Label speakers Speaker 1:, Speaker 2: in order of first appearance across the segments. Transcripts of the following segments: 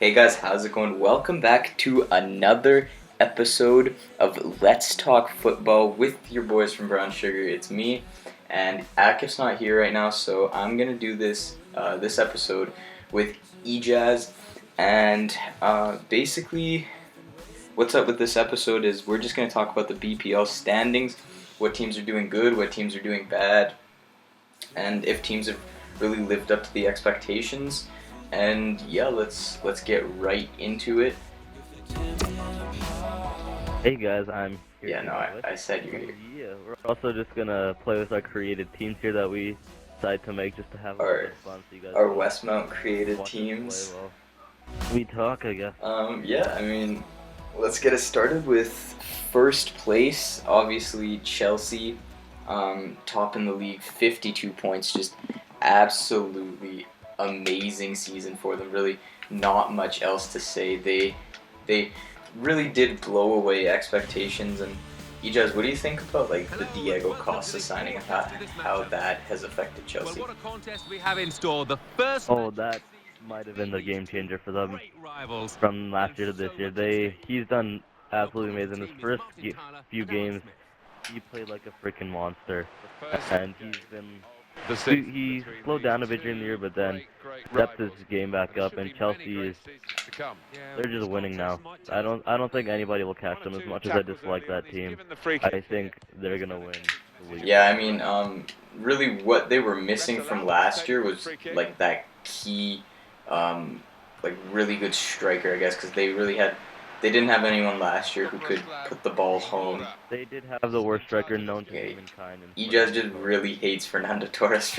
Speaker 1: Hey guys, how's it going? Welcome back to another episode of Let's Talk Football with your boys from Brown Sugar. It's me, and Akif's not here right now, so I'm gonna do this episode with Ejaz. And basically, what's up with this episode is we're just gonna talk about the BPL standings, what teams are doing good, what teams are doing bad, and if teams have really lived up to the expectations. And yeah, let's get right into it.
Speaker 2: Hey guys, I'm here.
Speaker 1: Yeah, no, I said you're here.
Speaker 2: Yeah, we're also just gonna play with our created teams here that we decided to make just to have a little bit of fun. So you guys
Speaker 1: Our
Speaker 2: can
Speaker 1: Westmount created
Speaker 2: watch us
Speaker 1: teams.
Speaker 2: play while we talk, I guess.
Speaker 1: Yeah, I mean, let's get it started with first place. Obviously, Chelsea, top in the league, 52 points. Just absolutely amazing season for them. Really, not much else to say. They really did blow away expectations. And Ijaz, what do you think about like the Diego Costa signing and how that has affected Chelsea?
Speaker 3: Well, what a contest we have in store. The first
Speaker 2: Oh, that might have been the game changer for them from last year to this year. He's done absolutely amazing. His first few games, he played like a freaking monster, and he slowed down a bit during the year, but then stepped his game back up. And they're just winning now. I don't think anybody will catch them as much as I dislike that team. I think they're gonna win the league.
Speaker 1: Yeah, I mean, really, what they were missing from last year was like that key, like really good striker, I guess, because they didn't have anyone last year who could put the ball home.
Speaker 2: They did have the worst striker known to humankind.
Speaker 1: Ejaz just really hates Fernando Torres.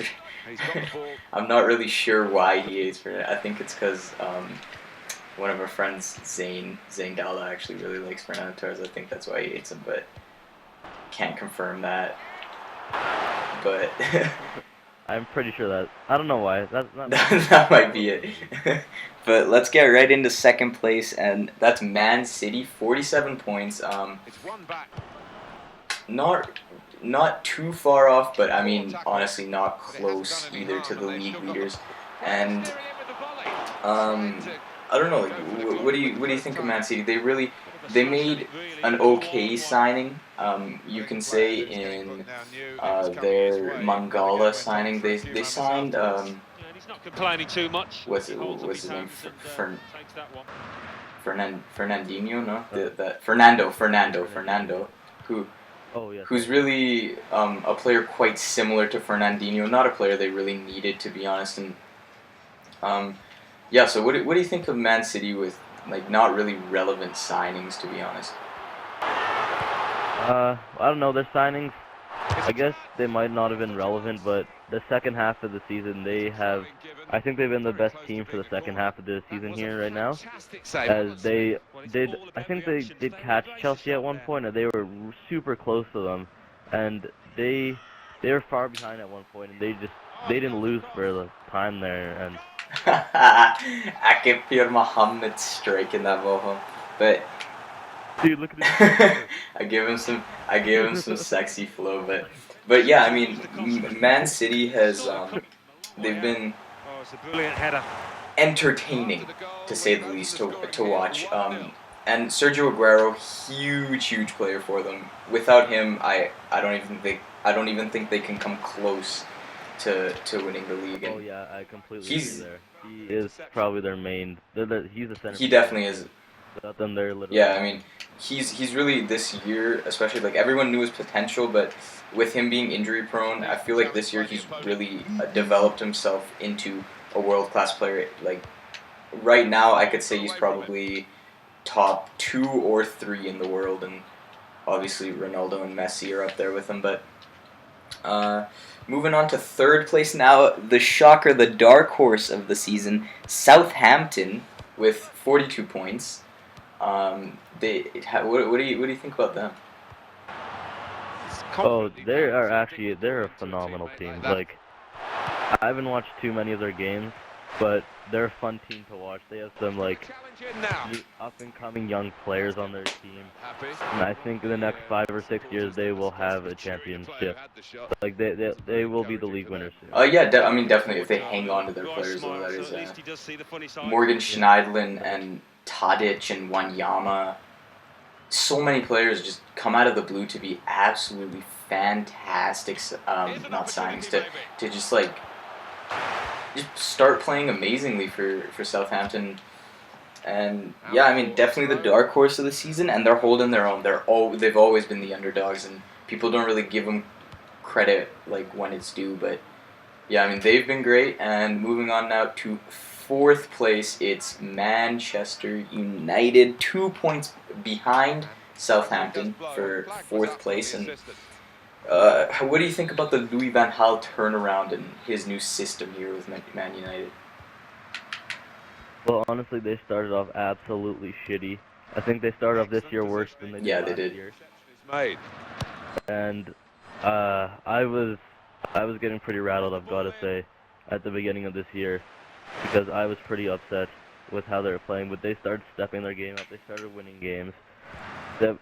Speaker 1: I'm not really sure why he hates Fernando. I think it's because one of our friends, Zane Dalla, actually really likes Fernando Torres. I think that's why he hates him, but can't confirm that. But
Speaker 2: I'm pretty sure that I don't know why.
Speaker 1: That might be it. But let's get right into second place, and that's Man City, 47 points. Not too far off, but I mean honestly not close either to the league leaders. And I don't know. Like, what do you think of Man City? They made an okay signing. You can say in their Mangala signing, they signed
Speaker 3: he's not complaining too much.
Speaker 1: what's his name? Fernandinho, no? Fernando, who's really a player quite similar to Fernandinho. Not a player they really needed, to be honest. And yeah, so what do you think of Man City with like not really relevant signings, to be honest?
Speaker 2: I don't know. Their signings, I guess they might not have been relevant, but the second half of the season, I think they've been the best team for the second half of the season here right now. As I think they did catch Chelsea at one point, and they were super close to them, and they were far behind at one point, and they didn't lose for the time there, and.
Speaker 1: Akif Pierre Mohammed striking that ball home, but
Speaker 2: dude, look at this.
Speaker 1: I gave him some sexy flow, but yeah, I mean, Man City has they've been entertaining, to say the least, to watch. And Sergio Aguero, huge player for them. Without him, I don't even think they can come close to winning the league. And
Speaker 2: oh yeah, I completely agree there. He is probably their main. He's the center.
Speaker 1: He definitely is.
Speaker 2: Without them, they're literally.
Speaker 1: Yeah, I mean, he's really this year, especially like everyone knew his potential, but with him being injury prone, I feel like this year he's really developed himself into a world-class player. Like right now, I could say he's probably top 2 or 3 in the world, and obviously Ronaldo and Messi are up there with him. But moving on to third place now, the shocker, the dark horse of the season, Southampton with 42 points. What do you think about them?
Speaker 2: Oh, they're a phenomenal team. Like, I haven't watched too many of their games, but they're a fun team to watch. They have some like up and coming young players on their team, and I think in the next 5 or 6 years they will have a championship. Like they will be the league winners soon.
Speaker 1: Yeah, I mean definitely if they hang on to their players, though, that is Morgan Schneidlin and Tadic and Wanyama. So many players just come out of the blue to be absolutely fantastic. Not signings to just like just start playing amazingly for Southampton. And yeah, I mean definitely the dark horse of the season, and they're holding their own. They've always been the underdogs, and people don't really give them credit like when it's due. But yeah, I mean they've been great. And moving on now to fourth place, it's Manchester United, 2 points behind Southampton for fourth place. And what do you think about the Louis van Gaal turnaround and his new system here with Man United?
Speaker 2: Well, honestly, they started off absolutely shitty. I think they started off this year worse than they did last year. And I was getting pretty rattled, I've got to say, at the beginning of this year, because I was pretty upset with how they were playing. But they started stepping their game up. They started winning games. And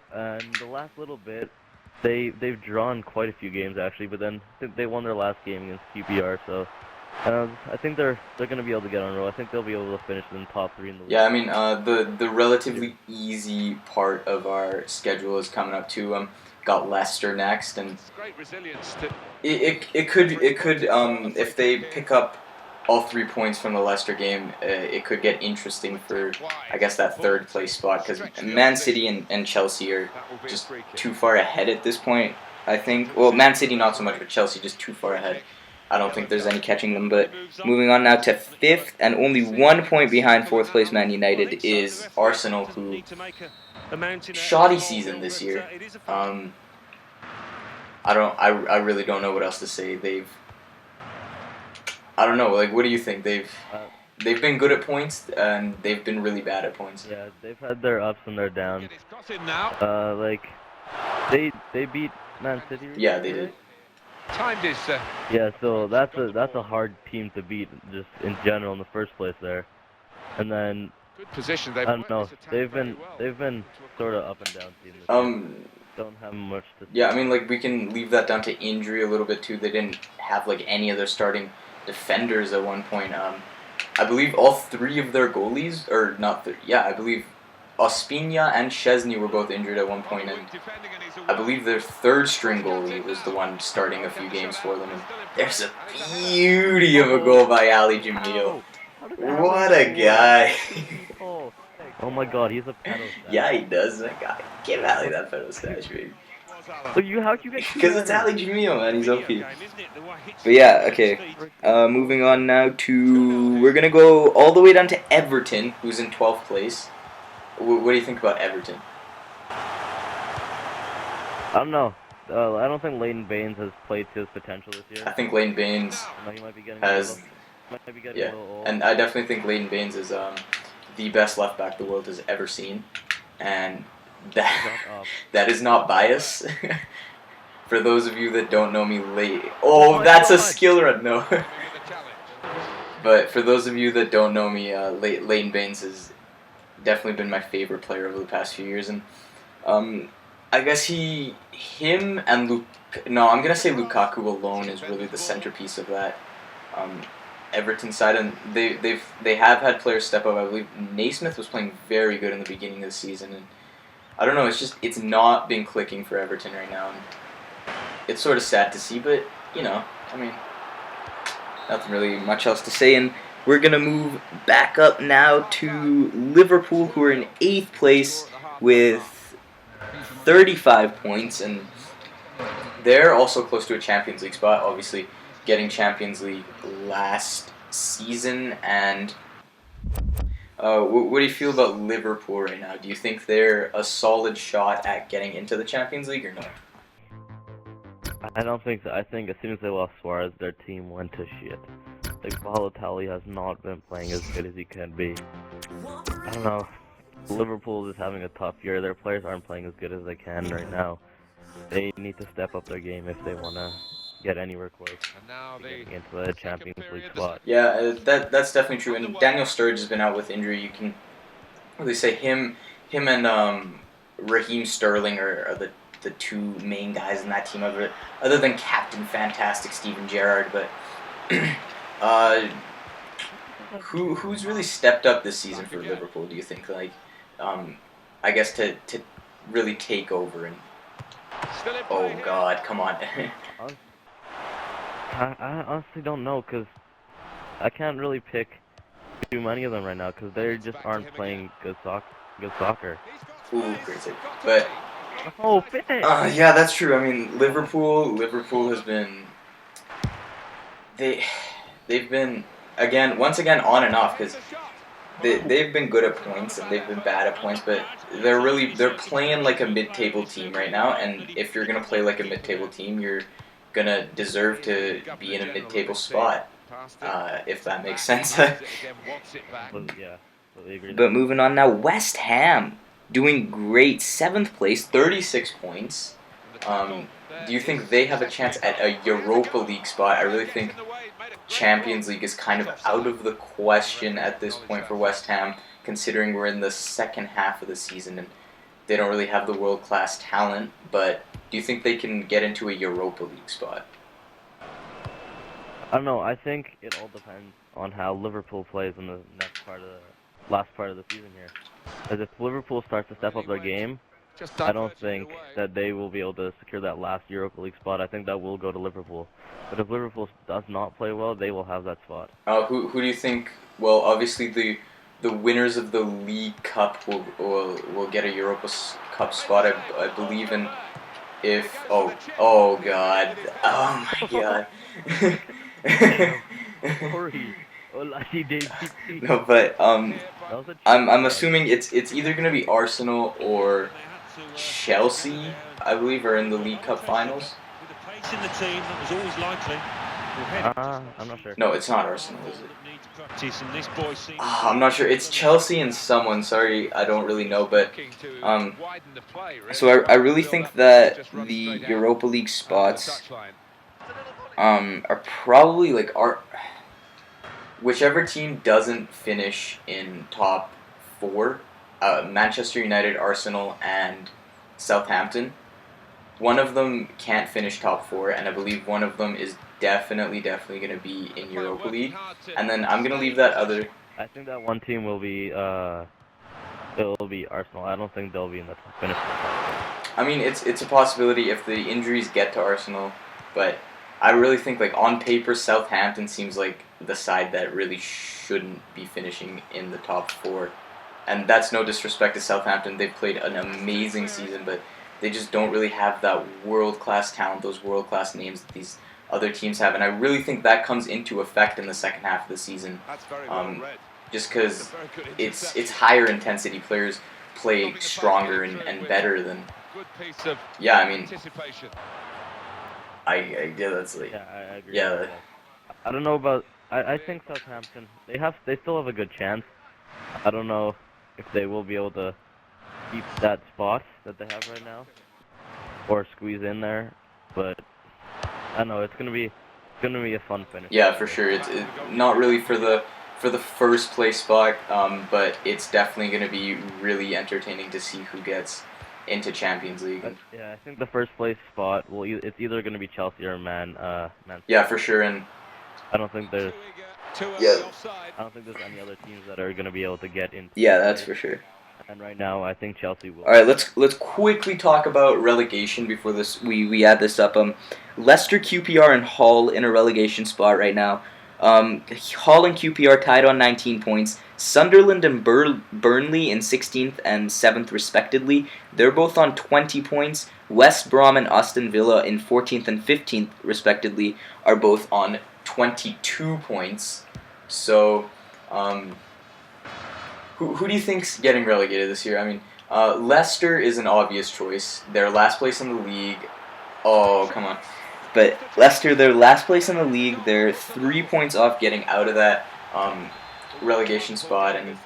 Speaker 2: the last little bit, they've drawn quite a few games actually. But then I think they won their last game against QPR, so. I think they're going to be able to get on a roll. I think they'll be able to finish in the top 3 in the league.
Speaker 1: Yeah, I mean the relatively easy part of our schedule is coming up too. Got Leicester next, and it could if they pick up all 3 points from the Leicester game, it could get interesting for I guess that third place spot, because Man City and Chelsea are just too far ahead at this point. I think. Well, Man City not so much, but Chelsea just too far ahead. I don't think there's any catching them. But moving on now to fifth, and only 1 point behind fourth place Man United, is Arsenal, who shoddy season this year. I really don't know what else to say. I don't know. Like, what do you think? They've been good at points, and they've been really bad at points.
Speaker 2: Yeah, they've had their ups and their downs. Like they beat Man City.
Speaker 1: Yeah, they did.
Speaker 2: Yeah, so that's a hard team to beat just in general in the first place there, and then I don't know, they've been sort of up and down team this year. Don't have much to say.
Speaker 1: Yeah, I mean like we can leave that down to injury a little bit too. They didn't have like any of their starting defenders at one point. I believe all 3 of their goalies, or not. I believe Ospina and Szczesny were both injured at one point, and I believe their third string goalie was the one starting a few games for them. And there's a beauty of a goal by Ali Jamil. What a guy!
Speaker 2: Oh my God, he's a pedo stash.
Speaker 1: Yeah, he does. That guy. Give Ali that pedo stash, baby.
Speaker 2: But how'd you get?
Speaker 1: Because it's Ali Jamil, man. He's OP. But yeah, okay. Moving on now to, we're gonna go all the way down to Everton, who's in 12th place. What do you think about Everton?
Speaker 2: I don't know. I don't think Leighton Baines has played to his potential this year.
Speaker 1: I think Leighton Baines
Speaker 2: He might be getting
Speaker 1: has.
Speaker 2: a
Speaker 1: Yeah,
Speaker 2: little old.
Speaker 1: and I definitely think Leighton Baines is the best left back the world has ever seen, and that is not bias. For those of you that don't know me, that's a skill run. No. But for those of you that don't know me, Leighton Baines has definitely been my favorite player over the past few years, and I guess him and I'm gonna say Lukaku alone is really the centerpiece of that Everton side, and they have had players step up. I believe Naismith was playing very good in the beginning of the season, and I don't know. It's not been clicking for Everton right now, and it's sort of sad to see. But I mean, nothing really much else to say, and we're gonna move back up now to Liverpool, who are in 8th place with 35 points, and they're also close to a Champions League spot. Obviously, getting Champions League last season. And what do you feel about Liverpool right now? Do you think they're a solid shot at getting into the Champions League or no?
Speaker 2: I don't think so. I think as soon as they lost Suarez, their team went to shit. Like, Balotelli has not been playing as good as he can be. I don't know. Liverpool is having a tough year. Their players aren't playing as good as they can right now. They need to step up their game if they want to get anywhere close
Speaker 3: And now
Speaker 2: to
Speaker 3: the
Speaker 2: getting into the Champions League spot.
Speaker 1: Yeah, that's definitely true. And Daniel Sturridge has been out with injury. You can really say him and Raheem Sterling are the two main guys in that team. Other than Captain Fantastic Steven Gerrard, but uh, who's really stepped up this season for Liverpool? Do you think um, I guess to really take over and oh God, come on.
Speaker 2: I honestly don't know because I can't really pick too many of them right now because they just aren't playing good soccer.
Speaker 1: Ooh, crazy. But
Speaker 2: Oh, finish!
Speaker 1: yeah, that's true. I mean, Liverpool has been they they've been once again on and off because they've been good at points and they've been bad at points, but they're playing like a mid-table team right now. And if you're gonna play like a mid-table team, you're gonna deserve to be in a mid-table spot, if that makes sense.
Speaker 2: Well, yeah, totally agree
Speaker 1: But
Speaker 2: there.
Speaker 1: moving on now, West Ham doing great, 7th place, 36 points. Do you think they have a chance at a Europa League spot? I really think Champions League is kind of out of the question at this point for West Ham, considering we're in the second half of the season and they don't really have the world-class talent. But do you think they can get into a Europa League spot?
Speaker 2: I don't know. I think it all depends on how Liverpool plays in the last part of the season here. As if Liverpool starts to step up their game, I don't think that they will be able to secure that last Europa League spot. I think that will go to Liverpool. But if Liverpool does not play well, they will have that spot.
Speaker 1: Who do you think? Well, obviously the winners of the League Cup will get a Cup spot. I believe in if oh God, oh my God.
Speaker 2: Sorry.
Speaker 1: No, but
Speaker 2: That was a
Speaker 1: I'm
Speaker 2: cheap
Speaker 1: assuming it's either gonna be Arsenal or Chelsea. I believe are in the League Cup finals.
Speaker 3: With the pace in the team, that was always likely.
Speaker 2: I'm not sure.
Speaker 1: No, it's not Arsenal, is it?
Speaker 3: Practice, and this boy seems
Speaker 1: I'm not sure. It's Chelsea and someone. Sorry, I don't really know. But so I really think that the Europa League spots are probably like whichever team doesn't finish in top four, Manchester United, Arsenal, and Southampton. One of them can't finish top four, and I believe one of them is definitely going to be in Europa League. And then I'm going to leave that other.
Speaker 2: I think that one team will be it'll be Arsenal. I don't think they'll be in the finish.
Speaker 1: I mean, it's a possibility if the injuries get to Arsenal, but I really think like on paper, Southampton seems like the side that really shouldn't be finishing in the top four. And that's no disrespect to Southampton. They've played an amazing season, but they just don't really have that world-class talent, those world-class names that these other teams have. And I really think that comes into effect in the second half of the season. Just because it's higher intensity. Players play stronger and better than. Yeah, I mean, yeah, that's like.
Speaker 2: Yeah, I agree.
Speaker 1: Yeah.
Speaker 2: I don't know about. I think Southampton. They still have a good chance. I don't know if they will be able to keep that spot that they have right now, or squeeze in there. But I don't know. It's gonna be a fun finish.
Speaker 1: Yeah, for sure. It's not really for the first place spot, but it's definitely going to be really entertaining to see who gets into Champions League.
Speaker 2: Yeah, I think the first place spot it's either going to be Chelsea or Man.
Speaker 1: Yeah, for sure. And
Speaker 2: I don't think there's.
Speaker 1: Yeah.
Speaker 2: I don't think there's any other teams that are going to be able to get in.
Speaker 1: Yeah, that's for sure.
Speaker 2: And right now, I think Chelsea will.
Speaker 1: All right, let's quickly talk about relegation before we add this up. Leicester, QPR, and Hull in a relegation spot right now. Hull and QPR tied on 19 points. Sunderland and Burnley in 16th and 7th respectively. They're both on 20 points. West Brom and Aston Villa in 14th and 15th respectively are both on 22 points. So, who do you think's getting relegated this year? I mean, Leicester is an obvious choice. They're last place in the league. Oh, come on. But Leicester, they're last place in the league. They're 3 points off getting out of that relegation spot. And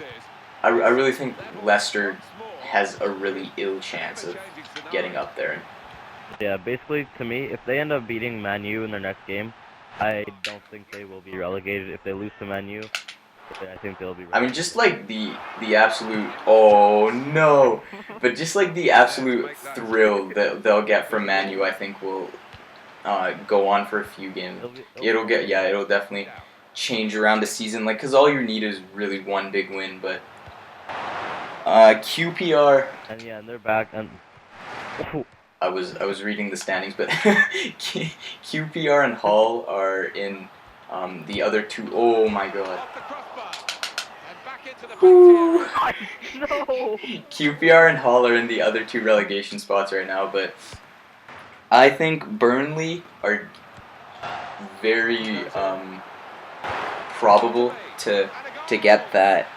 Speaker 1: I really think Leicester has a really ill chance of getting up there.
Speaker 2: Yeah, basically, to me, if they end up beating Man U in their next game, I don't think they will be relegated. If they lose to Man U, I think they'll be
Speaker 1: I mean,
Speaker 2: relegated.
Speaker 1: just like the absolute oh no, but just like the absolute thrill that they'll get from Man U, I think will go on for a few games.
Speaker 2: It'll be
Speaker 1: It'll definitely change around the season. Like, cause all you need is really one big win. But QPR.
Speaker 2: and yeah, and they're back, and
Speaker 1: I was reading the standings, but QPR and Hull are in the other two. Oh my god. Woo.
Speaker 2: no.
Speaker 1: QPR and Hull are in the other two relegation spots right now, but I think Burnley are very probable to get that.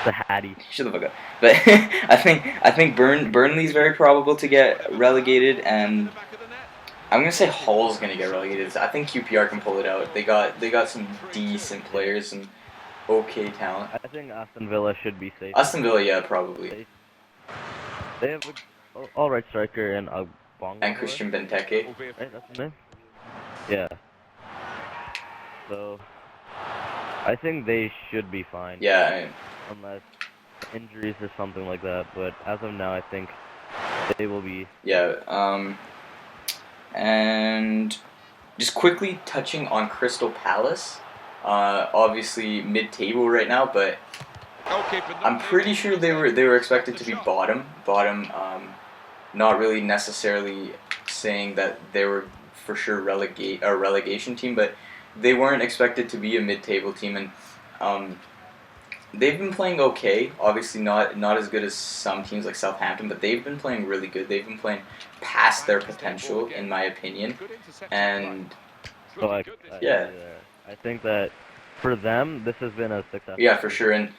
Speaker 2: The Hattie.
Speaker 1: Shut the fuck up. But I think Burnley's very probable to get relegated, and I'm gonna say Hull's gonna get relegated. I think QPR can pull it out. They got some decent players and okay talent.
Speaker 2: I think Aston Villa should be safe.
Speaker 1: Aston Villa, yeah, probably.
Speaker 2: They have a alright striker in Bongo.
Speaker 1: And Christian Benteke.
Speaker 2: Right, that's his name? Yeah. So, I think they should be fine.
Speaker 1: Yeah.
Speaker 2: Unless injuries or something like that. But as of now, I think they will be.
Speaker 1: Yeah. And just quickly touching on Crystal Palace. Obviously mid-table right now, but I'm pretty sure they were expected to be bottom. Not really necessarily saying that they were for sure a relegation team, but they weren't expected to be a mid-table team, and they've been playing okay. Obviously not as good as some teams like Southampton, but they've been playing really good. They've been playing past their potential, in my opinion, and
Speaker 2: So
Speaker 1: yeah.
Speaker 2: I think that for them, this has been a success.
Speaker 1: Yeah, for sure, and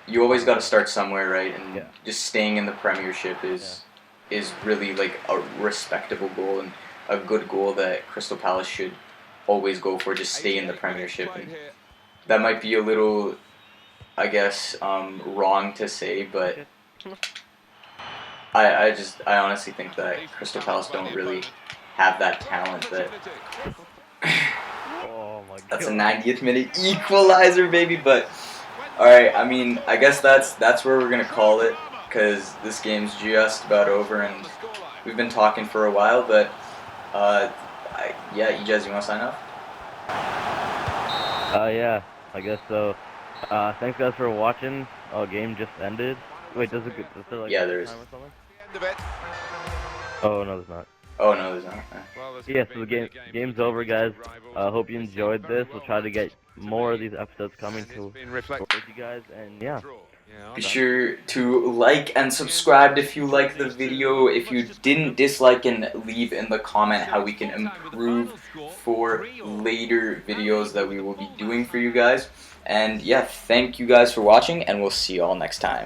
Speaker 1: you always got to start somewhere, right? And
Speaker 2: Yeah.
Speaker 1: just staying in the Premiership is really like a respectable goal and a good goal that Crystal Palace should always go for. Just stay in the Premiership, and that might be a little, I guess, wrong to say, but I honestly think that Crystal Palace don't really have that talent that.
Speaker 2: Oh my god.
Speaker 1: That's a 90th minute equalizer, baby. But all right, I mean, I guess that's where we're gonna call it, because this game's just about over, and we've been talking for a while. But yeah, Ijaz, you want to sign off?
Speaker 2: Yeah, I guess so. Thanks guys for watching. Oh, game just ended. Wait, is there like
Speaker 1: Yeah, there is.
Speaker 2: time or something? Oh no, there's not.
Speaker 1: Oh no, there's not.
Speaker 2: Yeah, so the game's over, guys. Hope you enjoyed this. We'll try to get more of these episodes coming to you guys, and yeah.
Speaker 1: Be sure to like and subscribe if you like the video. If you didn't dislike, and leave in the comment how we can improve for later videos that we will be doing for you guys. And yeah, thank you guys for watching, and we'll see you all next time.